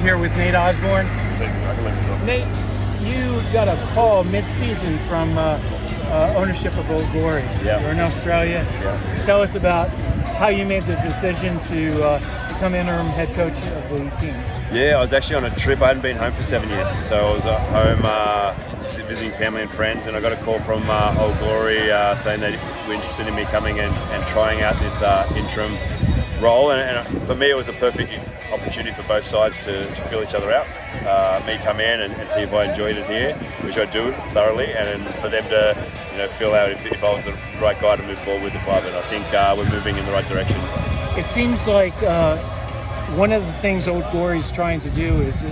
Here with Nate Osborne. Nate, you got a call mid-season from ownership of Old Glory. Yeah. You're in Australia. Yeah. Tell us about how you made the decision to become interim head coach of the team. Yeah, I was actually on a trip. I hadn't been home for 7 years, so I was at home visiting family and friends, and I got a call from Old Glory saying they were interested in me coming and trying out this interim role, and for me it was a perfect opportunity for both sides to feel each other out. Me come in and see if I enjoyed it here, which I do thoroughly, and for them to feel out if I was the right guy to move forward with the club, and I think we're moving in the right direction. It seems like one of the things Old Glory is trying to do is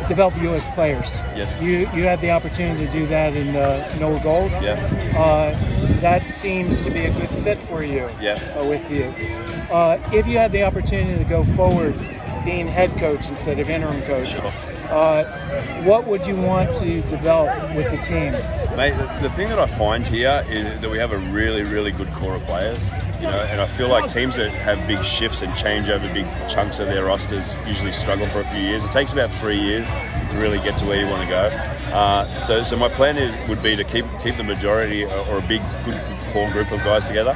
develop U.S. players. Yes. You had the opportunity to do that in Noah Gold. Yeah. That seems to be a good fit for you. Yeah. With you. If you had the opportunity to go forward being head coach instead of interim coach, Sure. What would you want to develop with the team? Mate, the thing that I find here is that we have a really, really good core of players, and I feel like teams that have big shifts and change over big chunks of their rosters usually struggle for a few years. It takes about 3 years to really get to where you want to go. So my plan would be to keep the majority or a big, good core group of guys together.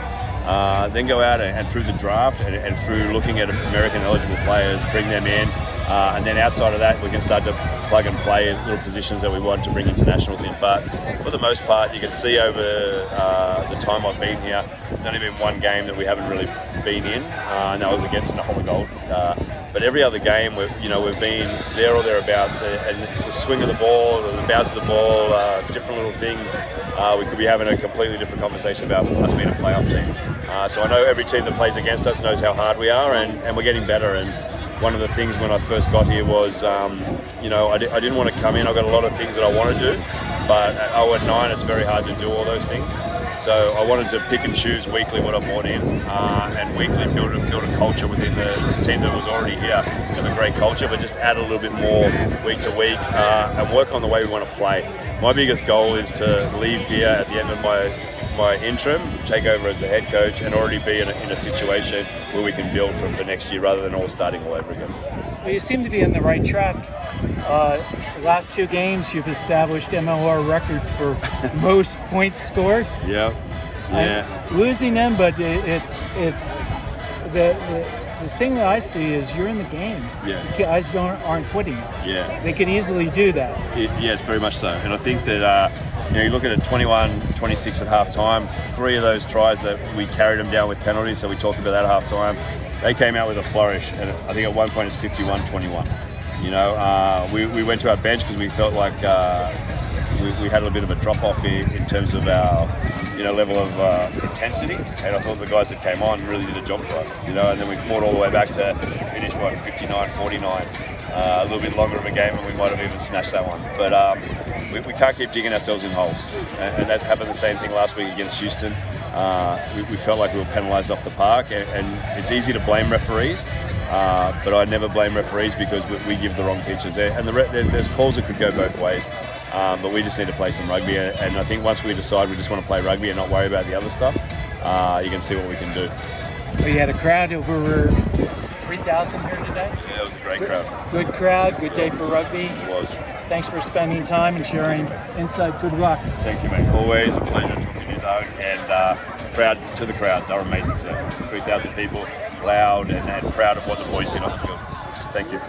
Then go out and through the draft and through looking at American eligible players, bring them in, and then outside of that we can start to plug and play little positions that we want to bring internationals in. But for the most part, you can see over the time I've been here, there's only been one game that we haven't really been in, and that was against Noah Gold. But every other game we've been there or thereabouts, and the swing of the ball, the bounce of the ball, different little things. We could be having a completely different conversation about us being a playoff team. So I know every team that plays against us knows how hard we are, and we're getting better. And one of the things when I first got here was, I didn't want to come in. I've got a lot of things that I want to do, but at 0-9, it's very hard to do all those things. So I wanted to pick and choose weekly what I brought in, and weekly build a culture within the team that was already here. Have a great culture, but just add a little bit more week to week, and work on the way we want to play. My biggest goal is to leave here at the end of my interim, take over as the head coach, and already be in a situation where we can build for next year rather than all starting all over again. Well, you seem to be on the right track. The last 2 games, you've established MLR records for most points scored. Yeah. Losing them, but it's the thing that I see is you're in the game. Yeah. The guys aren't quitting. Yeah. They could easily do that. Yes, very much so. And I think that you look at it 21-26 at half time. 3 of those tries that we carried them down with penalties, so we talked about that at half time. They came out with a flourish, and I think at one point it's 51-21. We went to our bench because we felt like we had a little bit of a drop off in terms of our level of intensity, and I thought the guys that came on really did a job for us. And then we fought all the way back to finish 59-49. A little bit longer of a game, and we might have even snatched that one. But we can't keep digging ourselves in holes, and that happened the same thing last week against Houston. We felt like we were penalised off the park, and it's easy to blame referees, but I never blame referees because we give the wrong pitches there, and there's calls that could go both ways. But we just need to play some rugby, and I think once we decide we just want to play rugby and not worry about the other stuff, you can see what we can do. We had a crowd over 3,000 here today. Yeah, it was a great crowd. Good crowd, good day for rugby. It was. Thanks for spending time and sharing insight. Good luck. Thank you, mate. Always a pleasure talking to you, though. And proud to the crowd. They were amazing today. 3,000 people, loud and proud of what the boys did on the field. So thank you.